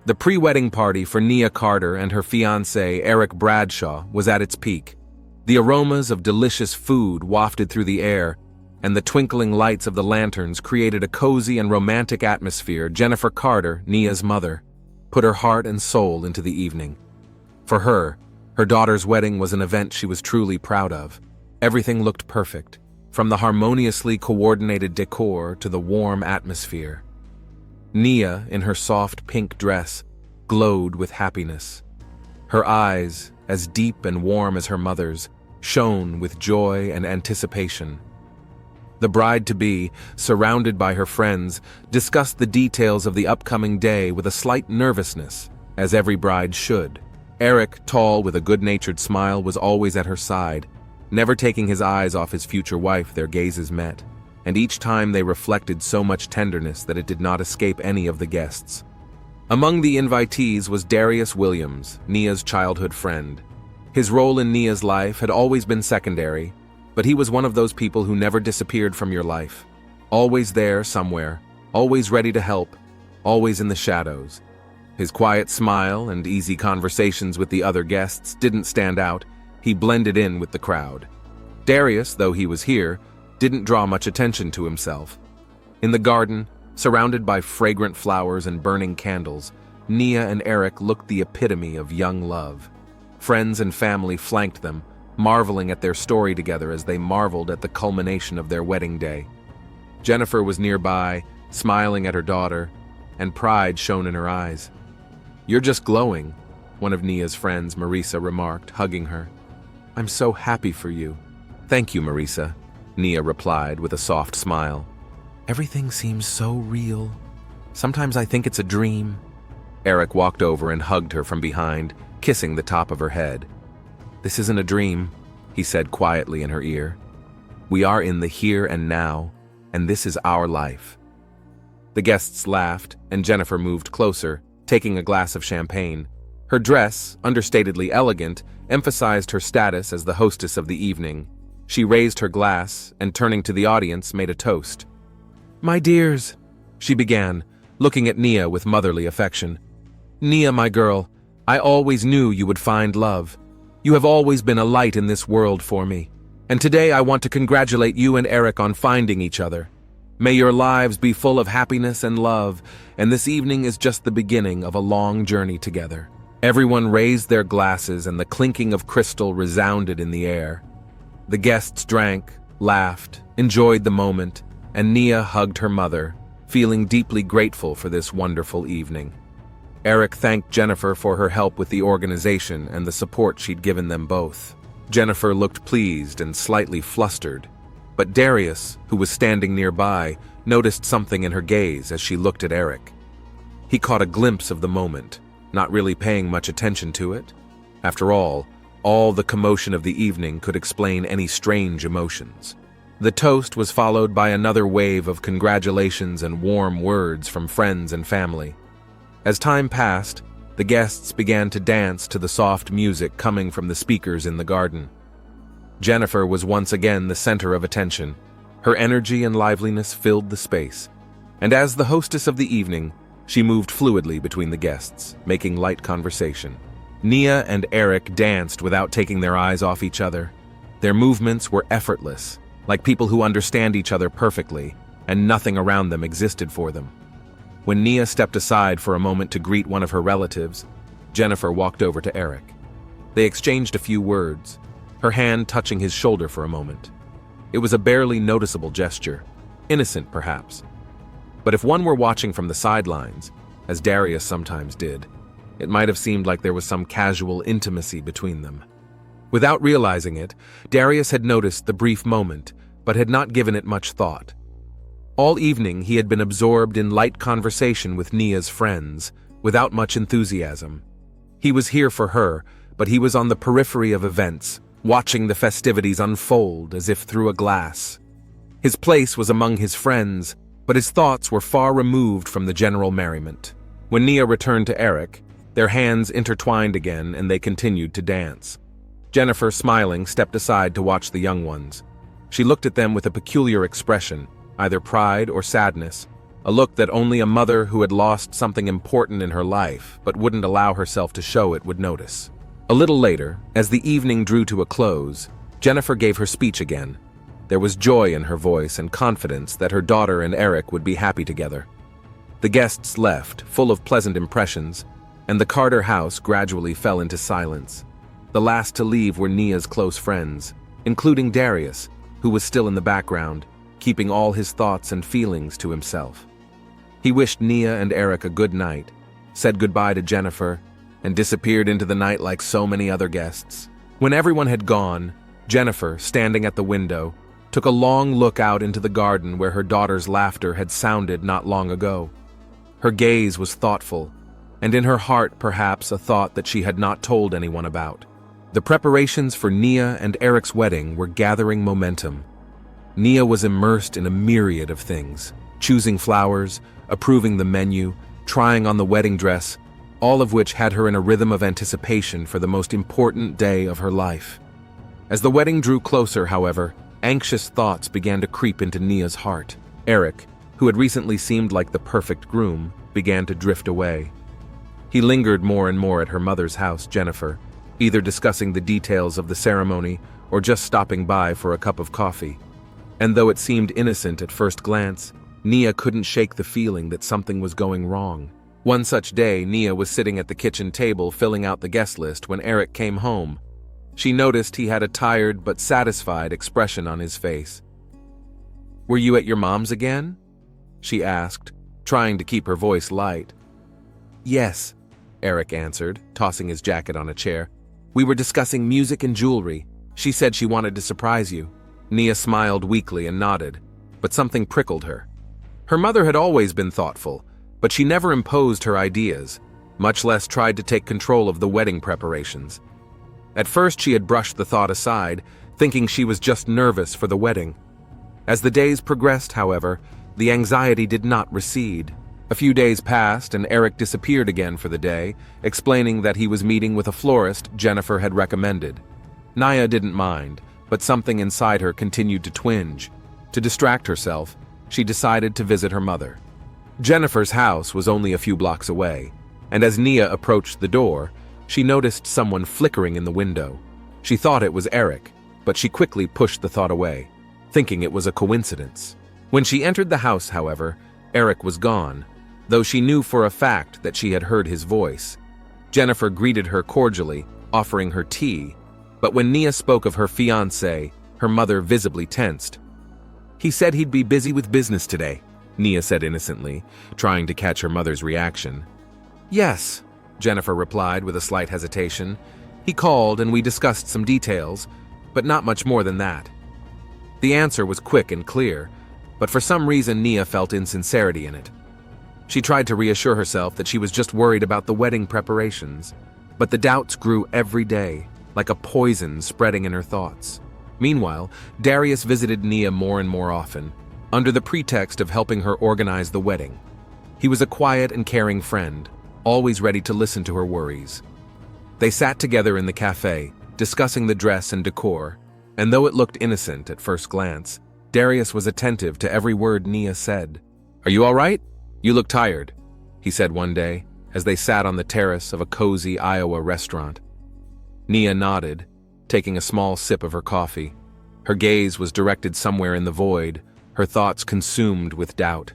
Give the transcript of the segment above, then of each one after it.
The pre-wedding party for Nia Carter and her fiancé, Eric Bradshaw, was at its peak. The aromas of delicious food wafted through the air, and the twinkling lights of the lanterns created a cozy and romantic atmosphere. Jennifer Carter, Nia's mother, put her heart and soul into the evening. For her daughter's wedding was an event she was truly proud of. Everything looked perfect, from the harmoniously coordinated decor to the warm atmosphere. Nia, in her soft pink dress, glowed with happiness. Her eyes, as deep and warm as her mother's, shone with joy and anticipation. The bride-to-be, surrounded by her friends, discussed the details of the upcoming day with a slight nervousness, as every bride should. Eric, tall with a good-natured smile, was always at her side. Never taking his eyes off his future wife, their gazes met, and each time they reflected so much tenderness that it did not escape any of the guests. Among the invitees was Darius Williams, Nia's childhood friend. His role in Nia's life had always been secondary, but he was one of those people who never disappeared from your life. Always there somewhere, always ready to help, always in the shadows. His quiet smile and easy conversations with the other guests didn't stand out. He blended in with the crowd. Darius, though he was here, didn't draw much attention to himself. In the garden, surrounded by fragrant flowers and burning candles, Nia and Eric looked the epitome of young love. Friends and family flanked them, marveling at their story together as they marveled at the culmination of their wedding day. Jennifer was nearby, smiling at her daughter, and pride shone in her eyes. "You're just glowing," one of Nia's friends, Marisa, remarked, hugging her. "I'm so happy for you." "Thank you, Marisa," Nia replied with a soft smile. "Everything seems so real. Sometimes I think it's a dream." Eric walked over and hugged her from behind, kissing the top of her head. "This isn't a dream," he said quietly in her ear. "We are in the here and now, and this is our life." The guests laughed, and Jennifer moved closer, taking a glass of champagne. Her dress, understatedly elegant, emphasized her status as the hostess of the evening. She raised her glass and, turning to the audience, made a toast. "My dears," she began, looking at Nia with motherly affection. "Nia, my girl, I always knew you would find love. You have always been a light in this world for me. And today I want to congratulate you and Eric on finding each other. May your lives be full of happiness and love, and this evening is just the beginning of a long journey together." Everyone raised their glasses and the clinking of crystal resounded in the air. The guests drank, laughed, enjoyed the moment, and Nia hugged her mother, feeling deeply grateful for this wonderful evening. Eric thanked Jennifer for her help with the organization and the support she'd given them both. Jennifer looked pleased and slightly flustered, but Darius, who was standing nearby, noticed something in her gaze as she looked at Eric. He caught a glimpse of the moment, not really paying much attention to it. After all the commotion of the evening could explain any strange emotions. The toast was followed by another wave of congratulations and warm words from friends and family. As time passed, the guests began to dance to the soft music coming from the speakers in the garden. Jennifer was once again the center of attention. Her energy and liveliness filled the space, and as the hostess of the evening, she moved fluidly between the guests, making light conversation. Nia and Eric danced without taking their eyes off each other. Their movements were effortless, like people who understand each other perfectly, and nothing around them existed for them. When Nia stepped aside for a moment to greet one of her relatives, Jennifer walked over to Eric. They exchanged a few words, her hand touching his shoulder for a moment. It was a barely noticeable gesture, innocent perhaps. But if one were watching from the sidelines, as Darius sometimes did, it might have seemed like there was some casual intimacy between them. Without realizing it, Darius had noticed the brief moment, but had not given it much thought. All evening he had been absorbed in light conversation with Nia's friends, without much enthusiasm. He was here for her, but he was on the periphery of events, watching the festivities unfold as if through a glass. His place was among his friends, but his thoughts were far removed from the general merriment. When Nia returned to Eric, their hands intertwined again and they continued to dance. Jennifer, smiling, stepped aside to watch the young ones. She looked at them with a peculiar expression, either pride or sadness, a look that only a mother who had lost something important in her life but wouldn't allow herself to show it would notice. A little later, as the evening drew to a close, Jennifer gave her speech again. There was joy in her voice and confidence that her daughter and Eric would be happy together. The guests left, full of pleasant impressions, and the Carter house gradually fell into silence. The last to leave were Nia's close friends, including Darius, who was still in the background, keeping all his thoughts and feelings to himself. He wished Nia and Eric a good night, said goodbye to Jennifer, and disappeared into the night like so many other guests. When everyone had gone, Jennifer, standing at the window, took a long look out into the garden where her daughter's laughter had sounded not long ago. Her gaze was thoughtful, and in her heart perhaps a thought that she had not told anyone about. The preparations for Nia and Eric's wedding were gathering momentum. Nia was immersed in a myriad of things, choosing flowers, approving the menu, trying on the wedding dress, all of which had her in a rhythm of anticipation for the most important day of her life. As the wedding drew closer, however, anxious thoughts began to creep into Nia's heart. Eric, who had recently seemed like the perfect groom, began to drift away. He lingered more and more at her mother's house, Jennifer, either discussing the details of the ceremony or just stopping by for a cup of coffee. And though it seemed innocent at first glance, Nia couldn't shake the feeling that something was going wrong. One such day, Nia was sitting at the kitchen table filling out the guest list when Eric came home. She noticed he had a tired but satisfied expression on his face. "Were you at your mom's again?" she asked, trying to keep her voice light. "Yes," Eric answered, tossing his jacket on a chair. "We were discussing music and jewelry. She said she wanted to surprise you." Nia smiled weakly and nodded, but something prickled her. Her mother had always been thoughtful, but she never imposed her ideas, much less tried to take control of the wedding preparations. At first she had brushed the thought aside, thinking she was just nervous for the wedding. As the days progressed, however, the anxiety did not recede. A few days passed and Eric disappeared again for the day, explaining that he was meeting with a florist Jennifer had recommended. Nia didn't mind, but something inside her continued to twinge. To distract herself, she decided to visit her mother. Jennifer's house was only a few blocks away, and as Nia approached the door, she noticed someone flickering in the window. She thought it was Eric, but she quickly pushed the thought away, thinking it was a coincidence. When she entered the house, however, Eric was gone, though she knew for a fact that she had heard his voice. Jennifer greeted her cordially, offering her tea, but when Nia spoke of her fiancé, her mother visibly tensed. "He said he'd be busy with business today," Nia said innocently, trying to catch her mother's reaction. "Yes," Jennifer replied with a slight hesitation. "He called and we discussed some details, but not much more than that." The answer was quick and clear, but for some reason Nia felt insincerity in it. She tried to reassure herself that she was just worried about the wedding preparations, but the doubts grew every day, like a poison spreading in her thoughts. Meanwhile, Darius visited Nia more and more often, under the pretext of helping her organize the wedding. He was a quiet and caring friend, always ready to listen to her worries. They sat together in the cafe, discussing the dress and decor, and though it looked innocent at first glance, Darius was attentive to every word Nia said. "Are you all right? You look tired," he said one day, as they sat on the terrace of a cozy Iowa restaurant. Nia nodded, taking a small sip of her coffee. Her gaze was directed somewhere in the void, her thoughts consumed with doubt.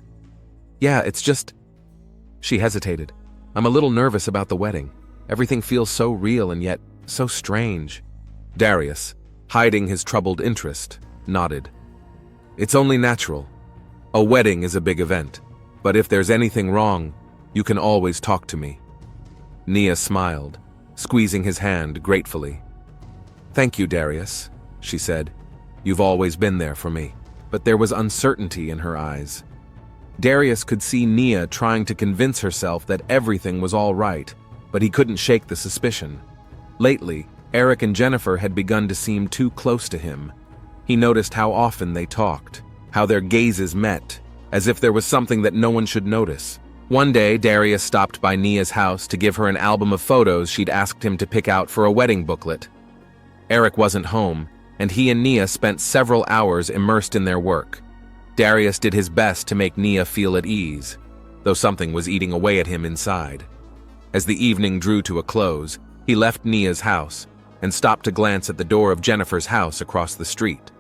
"Yeah, it's just..." She hesitated. "I'm a little nervous about the wedding. Everything feels so real and yet so strange." Darius, hiding his troubled interest, nodded. "It's only natural. A wedding is a big event, but if there's anything wrong, you can always talk to me." Nia smiled, squeezing his hand gratefully. "Thank you, Darius," she said. "You've always been there for me." But there was uncertainty in her eyes. Darius could see Nia trying to convince herself that everything was all right, but he couldn't shake the suspicion. Lately, Eric and Jennifer had begun to seem too close to him. He noticed how often they talked, how their gazes met, as if there was something that no one should notice. One day, Darius stopped by Nia's house to give her an album of photos she'd asked him to pick out for a wedding booklet. Eric wasn't home, and he and Nia spent several hours immersed in their work. Darius did his best to make Nia feel at ease, though something was eating away at him inside. As the evening drew to a close, he left Nia's house and stopped to glance at the door of Jennifer's house across the street.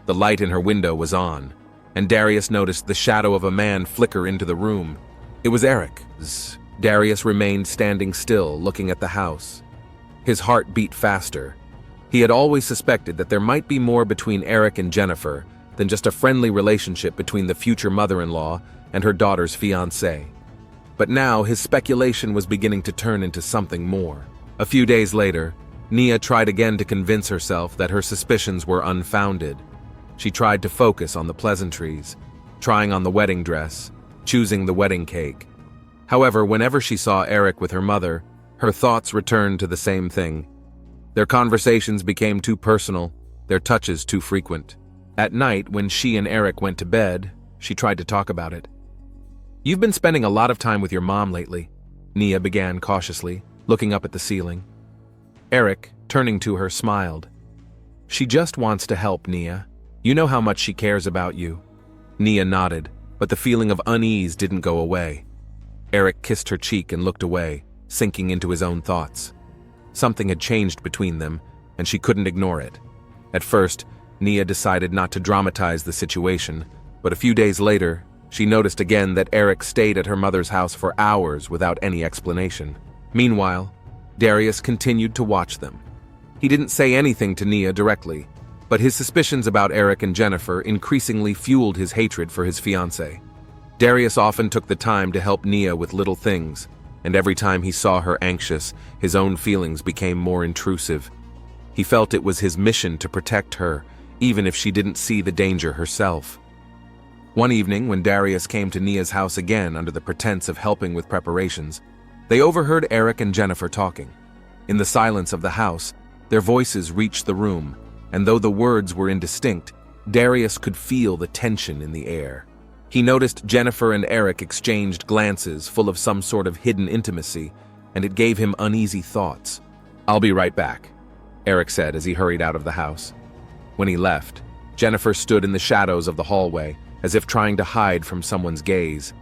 The light in her window was on, and Darius noticed the shadow of a man flicker into the room. It was Eric. Darius remained standing still, looking at the house. His heart beat faster. He had always suspected that there might be more between Eric and Jennifer than just a friendly relationship between the future mother-in-law and her daughter's fiancé. But now his speculation was beginning to turn into something more. A few days later, Nia tried again to convince herself that her suspicions were unfounded. She tried to focus on the pleasantries, trying on the wedding dress, choosing the wedding cake. However, whenever she saw Eric with her mother, her thoughts returned to the same thing. Their conversations became too personal, their touches too frequent. At night, when she and Eric went to bed, she tried to talk about it. "You've been spending a lot of time with your mom lately," Nia began cautiously, looking up at the ceiling. Eric, turning to her, smiled. "She just wants to help, Nia. You know how much she cares about you." Nia nodded, but the feeling of unease didn't go away. Eric kissed her cheek and looked away, sinking into his own thoughts. Something had changed between them, and she couldn't ignore it. At first, Nia decided not to dramatize the situation, but a few days later, she noticed again that Eric stayed at her mother's house for hours without any explanation. Meanwhile, Darius continued to watch them. He didn't say anything to Nia directly, but his suspicions about Eric and Jennifer increasingly fueled his hatred for his fiancée. Darius often took the time to help Nia with little things, and every time he saw her anxious, his own feelings became more intrusive. He felt it was his mission to protect her, even if she didn't see the danger herself. One evening, when Darius came to Nia's house again under the pretense of helping with preparations, they overheard Eric and Jennifer talking. In the silence of the house, their voices reached the room, and though the words were indistinct, Darius could feel the tension in the air. He noticed Jennifer and Eric exchanged glances full of some sort of hidden intimacy, and it gave him uneasy thoughts. "I'll be right back," Eric said as he hurried out of the house. When he left, Jennifer stood in the shadows of the hallway, as if trying to hide from someone's gaze.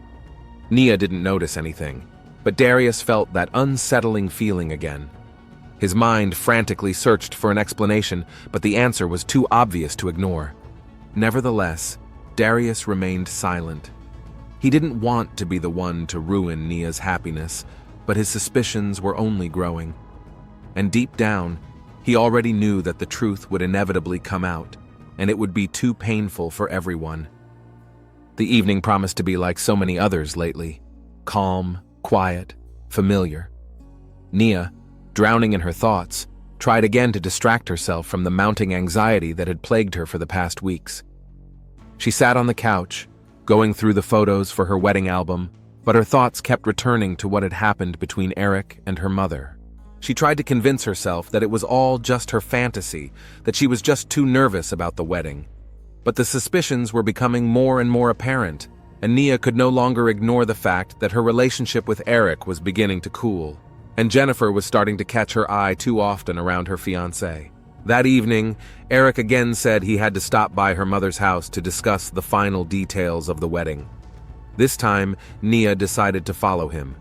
Nia didn't notice anything, but Darius felt that unsettling feeling again. His mind frantically searched for an explanation, but the answer was too obvious to ignore. Nevertheless, Darius remained silent. He didn't want to be the one to ruin Nia's happiness, but his suspicions were only growing. And deep down, he already knew that the truth would inevitably come out, and it would be too painful for everyone. The evening promised to be like so many others lately. Calm, quiet, familiar. Nia, drowning in her thoughts, tried again to distract herself from the mounting anxiety that had plagued her for the past weeks. She sat on the couch, going through the photos for her wedding album, but her thoughts kept returning to what had happened between Eric and her mother. She tried to convince herself that it was all just her fantasy, that she was just too nervous about the wedding. But the suspicions were becoming more and more apparent, and Nia could no longer ignore the fact that her relationship with Eric was beginning to cool, and Jennifer was starting to catch her eye too often around her fiancé. That evening, Eric again said he had to stop by her mother's house to discuss the final details of the wedding. This time, Nia decided to follow him.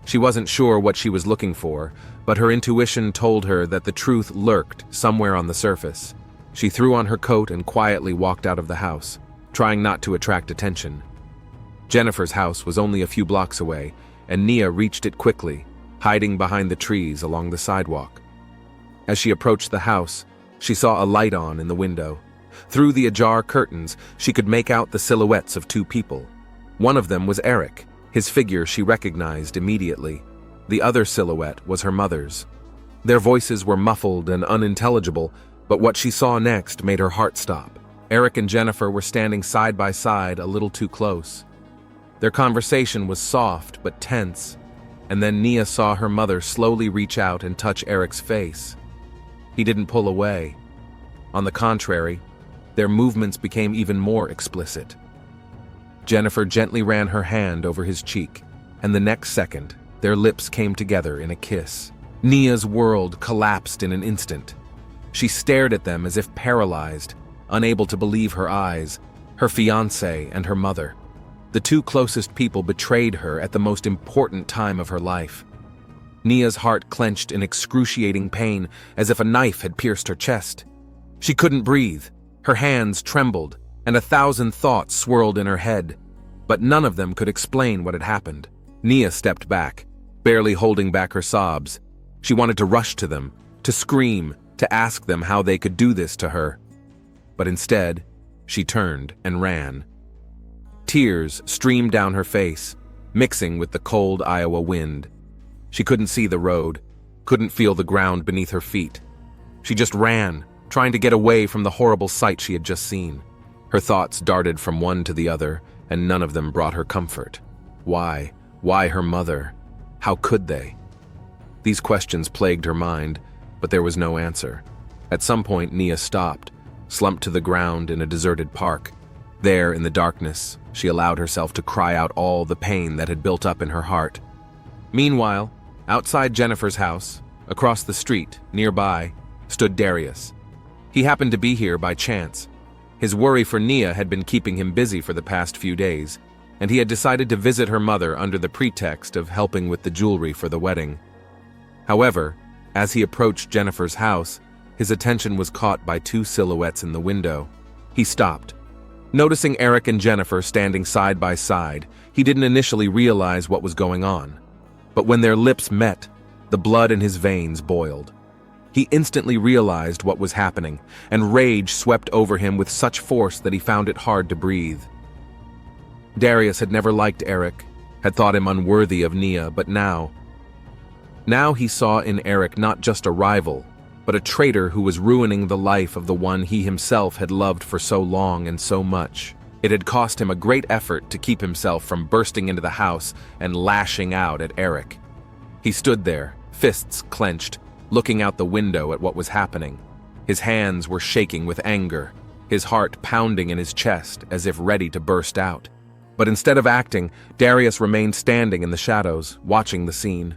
She wasn't sure what she was looking for, but her intuition told her that the truth lurked somewhere on the surface. She threw on her coat and quietly walked out of the house, trying not to attract attention. Jennifer's house was only a few blocks away, and Nia reached it quickly, hiding behind the trees along the sidewalk. As she approached the house, she saw a light on in the window. Through the ajar curtains, she could make out the silhouettes of two people. One of them was Eric. His figure she recognized immediately. The other silhouette was her mother's. Their voices were muffled and unintelligible, but what she saw next made her heart stop. Eric and Jennifer were standing side by side a little too close. Their conversation was soft but tense, and then Nia saw her mother slowly reach out and touch Eric's face. He didn't pull away. On the contrary, their movements became even more explicit. Jennifer gently ran her hand over his cheek, and the next second, their lips came together in a kiss. Nia's world collapsed in an instant. She stared at them as if paralyzed, unable to believe her eyes. Her fiancé and her mother. The two closest people betrayed her at the most important time of her life. Nia's heart clenched in excruciating pain, as if a knife had pierced her chest. She couldn't breathe, her hands trembled, and 1,000 thoughts swirled in her head. But none of them could explain what had happened. Nia stepped back, barely holding back her sobs. She wanted to rush to them, to scream, to ask them how they could do this to her. But instead, she turned and ran. Tears streamed down her face, mixing with the cold Iowa wind. She couldn't see the road, couldn't feel the ground beneath her feet. She just ran, trying to get away from the horrible sight she had just seen. Her thoughts darted from one to the other, and none of them brought her comfort. Why? Why her mother? How could they? These questions plagued her mind, but there was no answer. At some point, Nia stopped, slumped to the ground in a deserted park. There, in the darkness, she allowed herself to cry out all the pain that had built up in her heart. Meanwhile, outside Jennifer's house, across the street, nearby, stood Darius. He happened to be here by chance. His worry for Nia had been keeping him busy for the past few days, and he had decided to visit her mother under the pretext of helping with the jewelry for the wedding. However, as he approached Jennifer's house, his attention was caught by two silhouettes in the window. He stopped. Noticing Eric and Jennifer standing side by side, he didn't initially realize what was going on. But when their lips met, the blood in his veins boiled. He instantly realized what was happening, and rage swept over him with such force that he found it hard to breathe. Darius had never liked Eric, had thought him unworthy of Nia, but now he saw in Eric not just a rival, but a traitor who was ruining the life of the one he himself had loved for so long and so much. It had cost him a great effort to keep himself from bursting into the house and lashing out at Eric. He stood there, fists clenched, looking out the window at what was happening. His hands were shaking with anger, his heart pounding in his chest as if ready to burst out. But instead of acting, Darius remained standing in the shadows, watching the scene.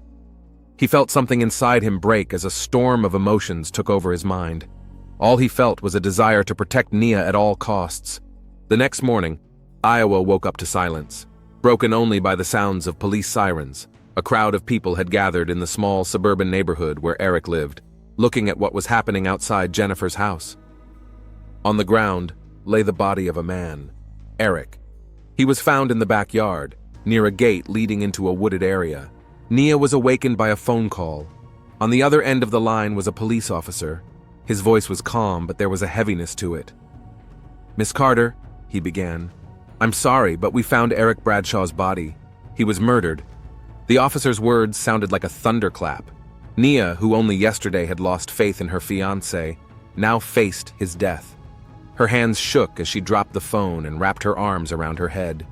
He felt something inside him break as a storm of emotions took over his mind. All he felt was a desire to protect Nia at all costs. The next morning, Iowa woke up to silence, broken only by the sounds of police sirens. A crowd of people had gathered in the small suburban neighborhood where Eric lived, looking at what was happening outside Jennifer's house. On the ground lay the body of a man, Eric. He was found in the backyard, near a gate leading into a wooded area. Nia was awakened by a phone call. On the other end of the line was a police officer. His voice was calm, but there was a heaviness to it. "Miss Carter," he began, "I'm sorry, but we found Eric Bradshaw's body. He was murdered." The officer's words sounded like a thunderclap. Nia, who only yesterday had lost faith in her fiancé, now faced his death. Her hands shook as she dropped the phone and wrapped her arms around her head.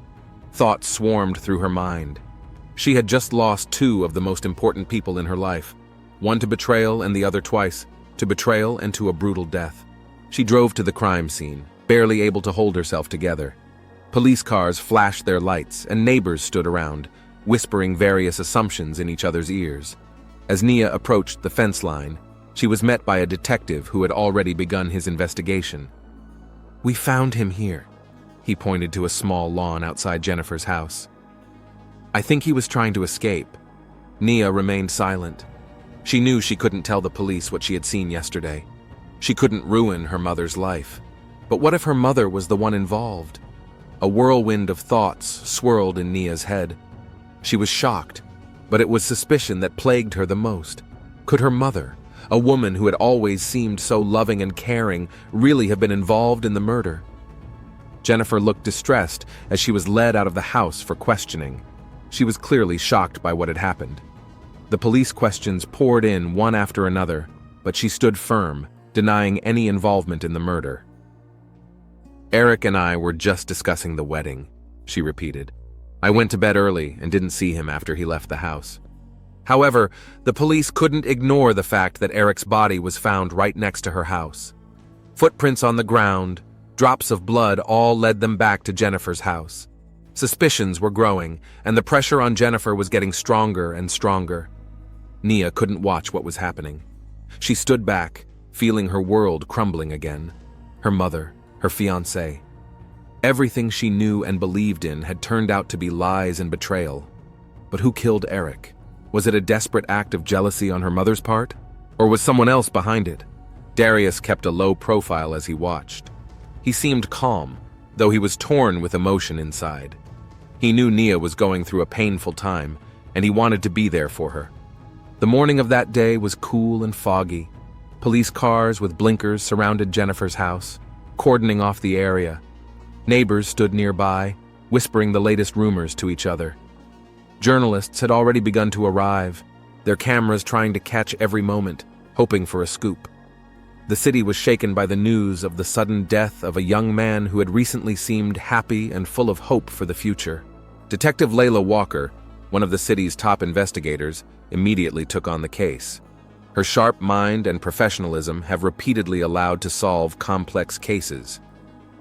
Thoughts swarmed through her mind. She had just lost two of the most important people in her life, one to betrayal and the other twice, to betrayal and to a brutal death. She drove to the crime scene, barely able to hold herself together. Police cars flashed their lights, and neighbors stood around, whispering various assumptions in each other's ears. As Nia approached the fence line, she was met by a detective who had already begun his investigation. "We found him here." He pointed to a small lawn outside Jennifer's house. "I think he was trying to escape." Nia remained silent. She knew she couldn't tell the police what she had seen yesterday. She couldn't ruin her mother's life. But what if her mother was the one involved? A whirlwind of thoughts swirled in Nia's head. She was shocked, but it was suspicion that plagued her the most. Could her mother, a woman who had always seemed so loving and caring, really have been involved in the murder? Jennifer looked distressed as she was led out of the house for questioning. She was clearly shocked by what had happened. The police questions poured in one after another, but she stood firm, denying any involvement in the murder. "Eric and I were just discussing the wedding," she repeated. "I went to bed early and didn't see him after he left the house." However, the police couldn't ignore the fact that Eric's body was found right next to her house. Footprints on the ground, drops of blood all led them back to Jennifer's house. Suspicions were growing, and the pressure on Jennifer was getting stronger and stronger. Nia couldn't watch what was happening. She stood back, feeling her world crumbling again. Her mother, her fiancé. Everything she knew and believed in had turned out to be lies and betrayal. But who killed Eric? Was it a desperate act of jealousy on her mother's part? Or was someone else behind it? Darius kept a low profile as he watched. He seemed calm, though he was torn with emotion inside. He knew Nia was going through a painful time, and he wanted to be there for her. The morning of that day was cool and foggy. Police cars with blinkers surrounded Jennifer's house, cordoning off the area. Neighbors stood nearby, whispering the latest rumors to each other. Journalists had already begun to arrive, their cameras trying to catch every moment, hoping for a scoop. The city was shaken by the news of the sudden death of a young man who had recently seemed happy and full of hope for the future. Detective Layla Walker, one of the city's top investigators, immediately took on the case. Her sharp mind and professionalism have repeatedly allowed to solve complex cases.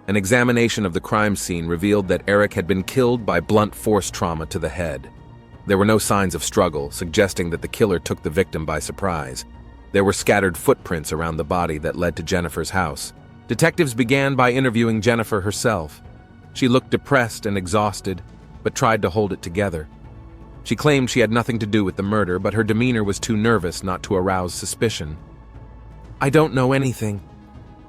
An examination of the crime scene revealed that Eric had been killed by blunt force trauma to the head. There were no signs of struggle, suggesting that the killer took the victim by surprise. There were scattered footprints around the body that led to Jennifer's house. Detectives began by interviewing Jennifer herself. She looked depressed and exhausted, but tried to hold it together. She claimed she had nothing to do with the murder, but her demeanor was too nervous not to arouse suspicion. "I don't know anything.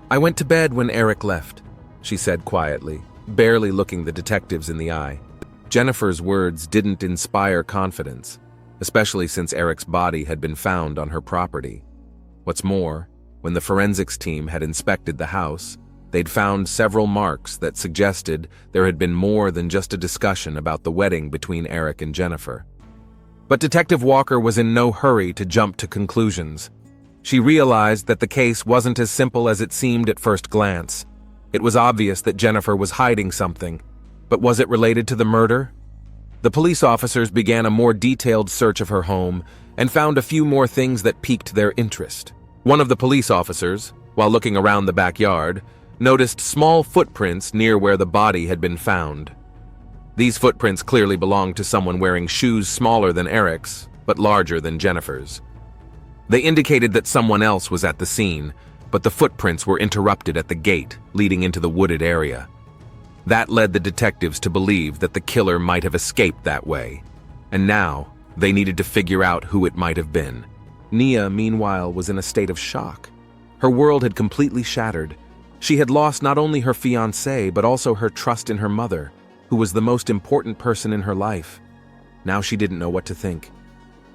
I went to bed when Eric left," she said quietly, barely looking the detectives in the eye. Jennifer's words didn't inspire confidence, especially since Eric's body had been found on her property. What's more, when the forensics team had inspected the house, they'd found several marks that suggested there had been more than just a discussion about the wedding between Eric and Jennifer. But Detective Walker was in no hurry to jump to conclusions. She realized that the case wasn't as simple as it seemed at first glance. It was obvious that Jennifer was hiding something, but was it related to the murder? The police officers began a more detailed search of her home and found a few more things that piqued their interest. One of the police officers, while looking around the backyard, noticed small footprints near where the body had been found. These footprints clearly belonged to someone wearing shoes smaller than Eric's, but larger than Jennifer's. They indicated that someone else was at the scene, but the footprints were interrupted at the gate leading into the wooded area. That led the detectives to believe that the killer might have escaped that way, and now they needed to figure out who it might have been. Nia, meanwhile, was in a state of shock. Her world had completely shattered. She had lost not only her fiancé, but also her trust in her mother, who was the most important person in her life. Now she didn't know what to think.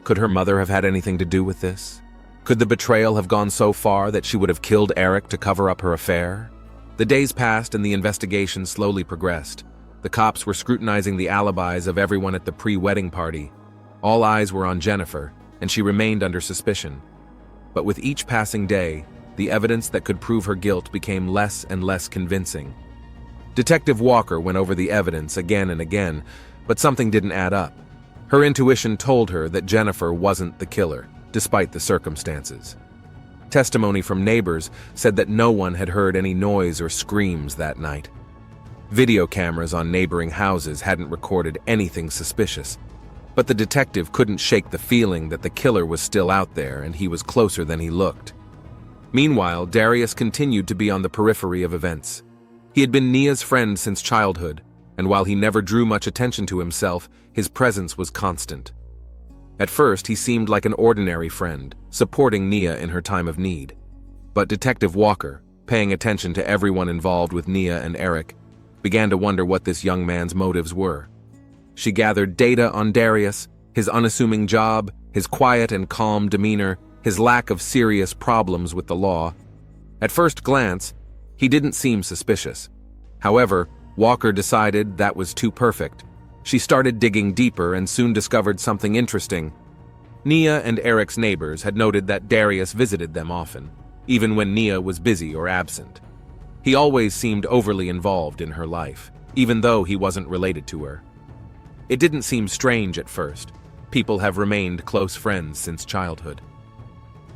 Could her mother have had anything to do with this? Could the betrayal have gone so far that she would have killed Eric to cover up her affair? The days passed and the investigation slowly progressed. The cops were scrutinizing the alibis of everyone at the pre-wedding party. All eyes were on Jennifer, and she remained under suspicion. But with each passing day, the evidence that could prove her guilt became less and less convincing. Detective Walker went over the evidence again and again, but something didn't add up. Her intuition told her that Jennifer wasn't the killer, despite the circumstances. Testimony from neighbors said that no one had heard any noise or screams that night. Video cameras on neighboring houses hadn't recorded anything suspicious, but the detective couldn't shake the feeling that the killer was still out there and he was closer than he looked. Meanwhile, Darius continued to be on the periphery of events. He had been Nia's friend since childhood, and while he never drew much attention to himself, his presence was constant. At first, he seemed like an ordinary friend, supporting Nia in her time of need. But Detective Walker, paying attention to everyone involved with Nia and Eric, began to wonder what this young man's motives were. She gathered data on Darius, his unassuming job, his quiet and calm demeanor, his lack of serious problems with the law. At first glance, he didn't seem suspicious. However, Walker decided that was too perfect. She started digging deeper and soon discovered something interesting. Nia and Eric's neighbors had noted that Darius visited them often, even when Nia was busy or absent. He always seemed overly involved in her life, even though he wasn't related to her. It didn't seem strange at first. People have remained close friends since childhood.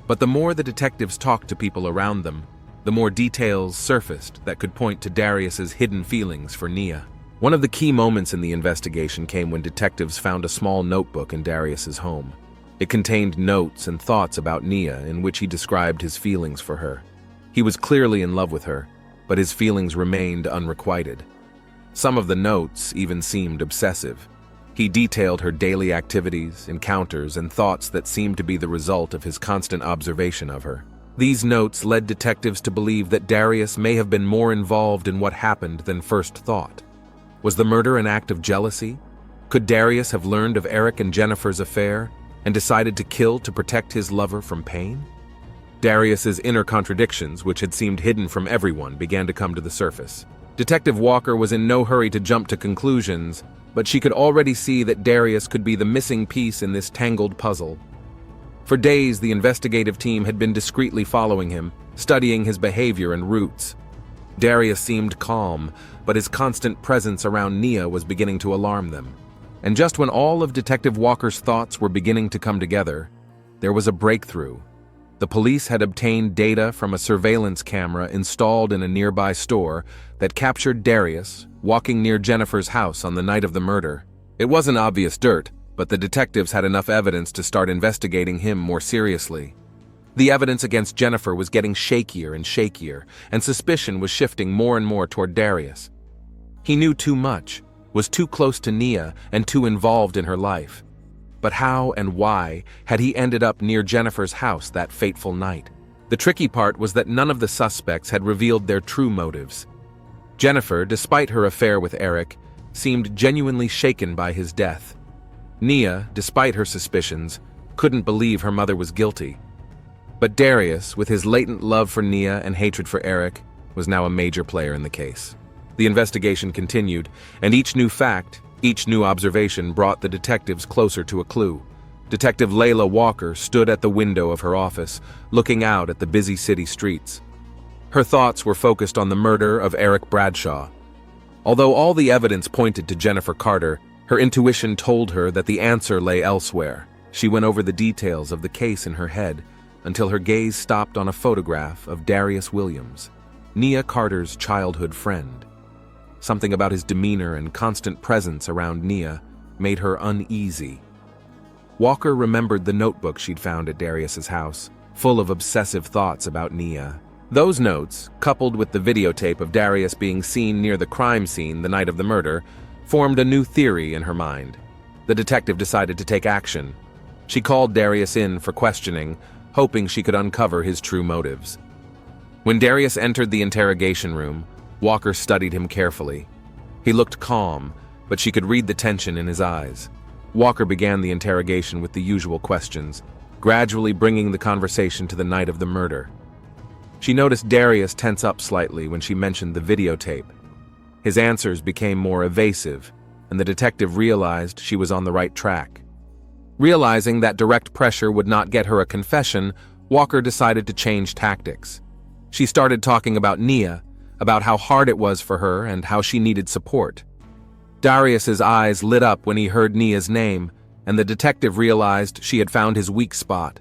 But the more the detectives talked to people around them, the more details surfaced that could point to Darius's hidden feelings for Nia. One of the key moments in the investigation came when detectives found a small notebook in Darius's home. It contained notes and thoughts about Nia in which he described his feelings for her. He was clearly in love with her, but his feelings remained unrequited. Some of the notes even seemed obsessive. He detailed her daily activities, encounters, and thoughts that seemed to be the result of his constant observation of her. These notes led detectives to believe that Darius may have been more involved in what happened than first thought. Was the murder an act of jealousy? Could Darius have learned of Eric and Jennifer's affair and decided to kill to protect his lover from pain? Darius's inner contradictions, which had seemed hidden from everyone, began to come to the surface. Detective Walker was in no hurry to jump to conclusions, but she could already see that Darius could be the missing piece in this tangled puzzle. For days, the investigative team had been discreetly following him, studying his behavior and routes. Darius seemed calm, but his constant presence around Nia was beginning to alarm them. And just when all of Detective Walker's thoughts were beginning to come together, there was a breakthrough. The police had obtained data from a surveillance camera installed in a nearby store that captured Darius walking near Jennifer's house on the night of the murder. It wasn't obvious dirt, but the detectives had enough evidence to start investigating him more seriously. The evidence against Jennifer was getting shakier and shakier, and suspicion was shifting more and more toward Darius. He knew too much, was too close to Nia, and too involved in her life. But how and why had he ended up near Jennifer's house that fateful night? The tricky part was that none of the suspects had revealed their true motives. Jennifer, despite her affair with Eric, seemed genuinely shaken by his death. Nia, despite her suspicions, couldn't believe her mother was guilty. But Darius, with his latent love for Nia and hatred for Eric, was now a major player in the case. The investigation continued, and each new fact, each new observation brought the detectives closer to a clue. Detective Layla Walker stood at the window of her office, looking out at the busy city streets. Her thoughts were focused on the murder of Eric Bradshaw. Although all the evidence pointed to Jennifer Carter, her intuition told her that the answer lay elsewhere. She went over the details of the case in her head until her gaze stopped on a photograph of Darius Williams, Nia Carter's childhood friend. Something about his demeanor and constant presence around Nia made her uneasy. Walker remembered the notebook she'd found at Darius's house, full of obsessive thoughts about Nia. Those notes, coupled with the videotape of Darius being seen near the crime scene the night of the murder, formed a new theory in her mind. The detective decided to take action. She called Darius in for questioning, hoping she could uncover his true motives. When Darius entered the interrogation room, Walker studied him carefully. He looked calm, but she could read the tension in his eyes. Walker began the interrogation with the usual questions, gradually bringing the conversation to the night of the murder. She noticed Darius tense up slightly when she mentioned the videotape. His answers became more evasive, and the detective realized she was on the right track. Realizing that direct pressure would not get her a confession, Walker decided to change tactics. She started talking about Nia, about how hard it was for her and how she needed support. Darius's eyes lit up when he heard Nia's name, and the detective realized she had found his weak spot.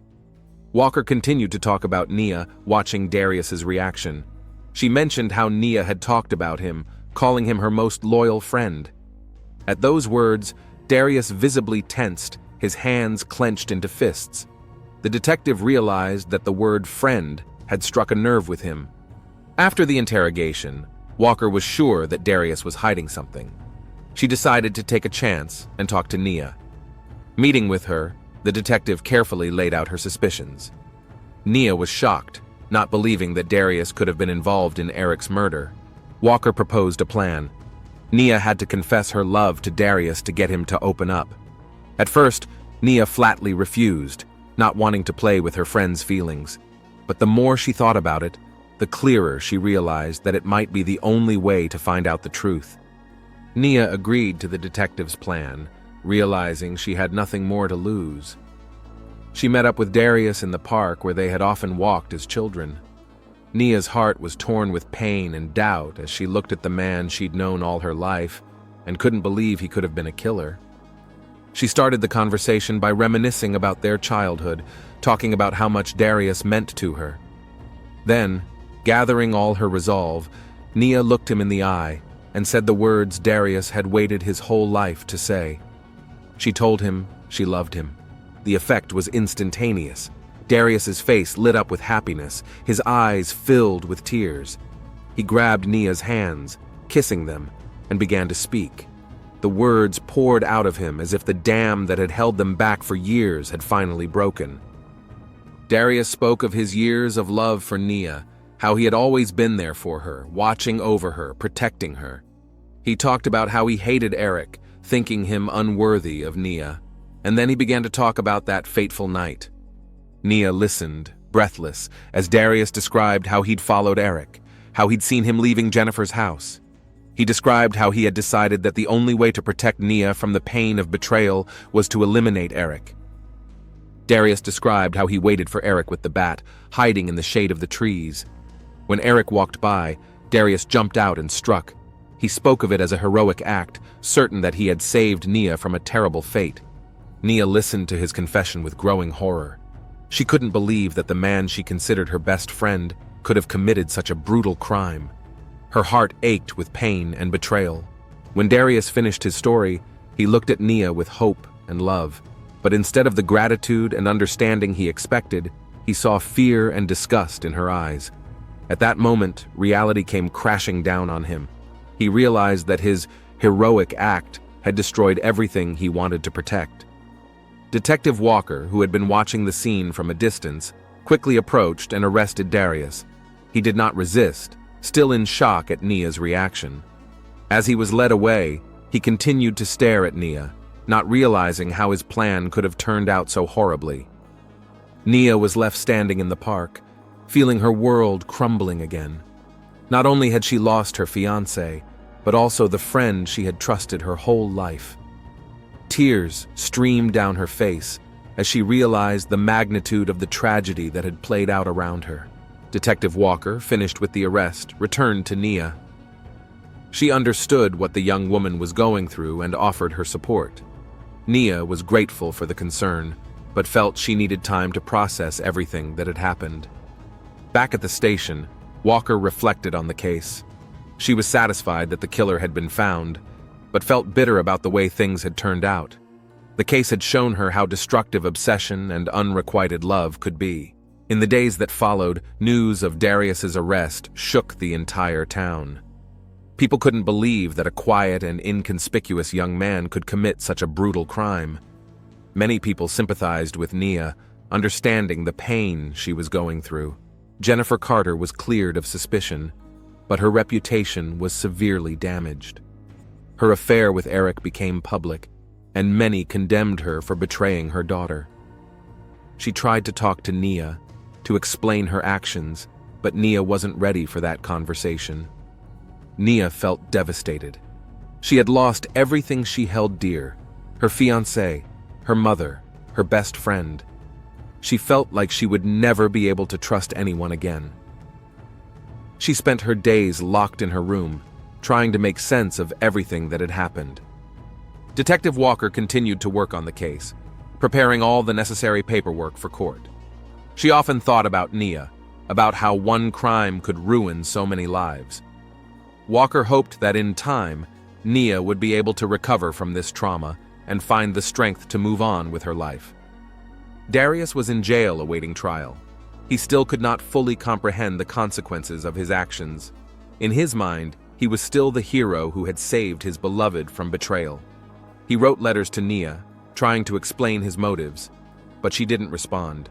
Walker continued to talk about Nia, watching Darius's reaction. She mentioned how Nia had talked about him, calling him her most loyal friend. At those words, Darius visibly tensed, his hands clenched into fists. The detective realized that the word friend had struck a nerve with him. After the interrogation, Walker was sure that Darius was hiding something. She decided to take a chance and talk to Nia. Meeting with her, the detective carefully laid out her suspicions. Nia was shocked, not believing that Darius could have been involved in Eric's murder. Walker proposed a plan. Nia had to confess her love to Darius to get him to open up. At first, Nia flatly refused, not wanting to play with her friend's feelings. But the more she thought about it, the clearer she realized that it might be the only way to find out the truth. Nia agreed to the detective's plan, realizing she had nothing more to lose. She met up with Darius in the park where they had often walked as children. Nia's heart was torn with pain and doubt as she looked at the man she'd known all her life and couldn't believe he could have been a killer. She started the conversation by reminiscing about their childhood, talking about how much Darius meant to her. Then, gathering all her resolve, Nia looked him in the eye and said the words Darius had waited his whole life to say. She told him she loved him. The effect was instantaneous. Darius's face lit up with happiness, his eyes filled with tears. He grabbed Nia's hands, kissing them, and began to speak. The words poured out of him as if the dam that had held them back for years had finally broken. Darius spoke of his years of love for Nia, how he had always been there for her, watching over her, protecting her. He talked about how he hated Eric, thinking him unworthy of Nia, and then he began to talk about that fateful night. Nia listened, breathless, as Darius described how he'd followed Eric, how he'd seen him leaving Jennifer's house. He described how he had decided that the only way to protect Nia from the pain of betrayal was to eliminate Eric. Darius described how he waited for Eric with the bat, hiding in the shade of the trees. When Eric walked by, Darius jumped out and struck. He spoke of it as a heroic act, certain that he had saved Nia from a terrible fate. Nia listened to his confession with growing horror. She couldn't believe that the man she considered her best friend could have committed such a brutal crime. Her heart ached with pain and betrayal. When Darius finished his story, he looked at Nia with hope and love. But instead of the gratitude and understanding he expected, he saw fear and disgust in her eyes. At that moment, reality came crashing down on him. He realized that his heroic act had destroyed everything he wanted to protect. Detective Walker, who had been watching the scene from a distance, quickly approached and arrested Darius. He did not resist, still in shock at Nia's reaction. As he was led away, he continued to stare at Nia, not realizing how his plan could have turned out so horribly. Nia was left standing in the park, feeling her world crumbling again. Not only had she lost her fiancé, but also the friend she had trusted her whole life. Tears streamed down her face as she realized the magnitude of the tragedy that had played out around her. Detective Walker, finished with the arrest, returned to Nia. She understood what the young woman was going through and offered her support. Nia was grateful for the concern, but felt she needed time to process everything that had happened. Back at the station, Walker reflected on the case. She was satisfied that the killer had been found, but felt bitter about the way things had turned out. The case had shown her how destructive obsession and unrequited love could be. In the days that followed, news of Darius's arrest shook the entire town. People couldn't believe that a quiet and inconspicuous young man could commit such a brutal crime. Many people sympathized with Nia, understanding the pain she was going through. Jennifer Carter was cleared of suspicion, but her reputation was severely damaged. Her affair with Eric became public, and many condemned her for betraying her daughter. She tried to talk to Nia, to explain her actions, but Nia wasn't ready for that conversation. Nia felt devastated. She had lost everything she held dear: her fiancé, her mother, her best friend. She felt like she would never be able to trust anyone again. She spent her days locked in her room, trying to make sense of everything that had happened. Detective Walker continued to work on the case, preparing all the necessary paperwork for court. She often thought about Nia, about how one crime could ruin so many lives. Walker hoped that in time, Nia would be able to recover from this trauma and find the strength to move on with her life. Darius was in jail awaiting trial. He still could not fully comprehend the consequences of his actions. In his mind, he was still the hero who had saved his beloved from betrayal. He wrote letters to Nia, trying to explain his motives, but she didn't respond.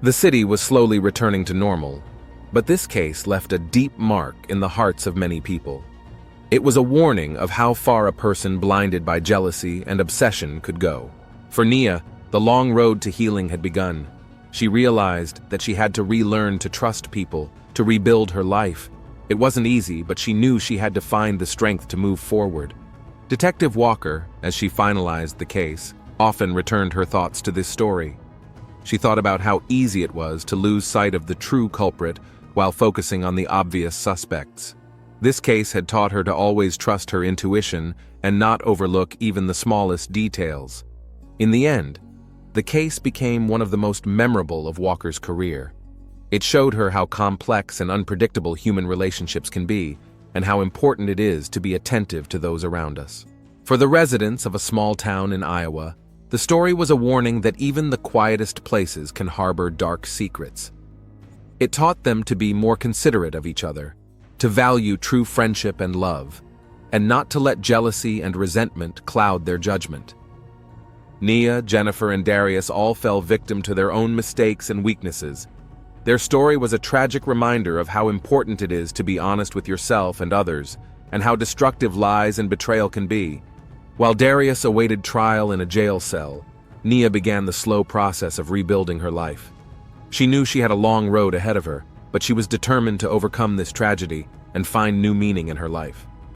The city was slowly returning to normal, but this case left a deep mark in the hearts of many people. It was a warning of how far a person blinded by jealousy and obsession could go. For Nia, the long road to healing had begun. She realized that she had to relearn to trust people, to rebuild her life. It wasn't easy, but she knew she had to find the strength to move forward. Detective Walker, as she finalized the case, often returned her thoughts to this story. She thought about how easy it was to lose sight of the true culprit while focusing on the obvious suspects. This case had taught her to always trust her intuition and not overlook even the smallest details. In the end, the case became one of the most memorable of Walker's career. It showed her how complex and unpredictable human relationships can be, and how important it is to be attentive to those around us. For the residents of a small town in Iowa, the story was a warning that even the quietest places can harbor dark secrets. It taught them to be more considerate of each other, to value true friendship and love, and not to let jealousy and resentment cloud their judgment. Nia, Jennifer, and Darius all fell victim to their own mistakes and weaknesses. Their story was a tragic reminder of how important it is to be honest with yourself and others, and how destructive lies and betrayal can be. While Darius awaited trial in a jail cell, Nia began the slow process of rebuilding her life. She knew she had a long road ahead of her, but she was determined to overcome this tragedy and find new meaning in her life.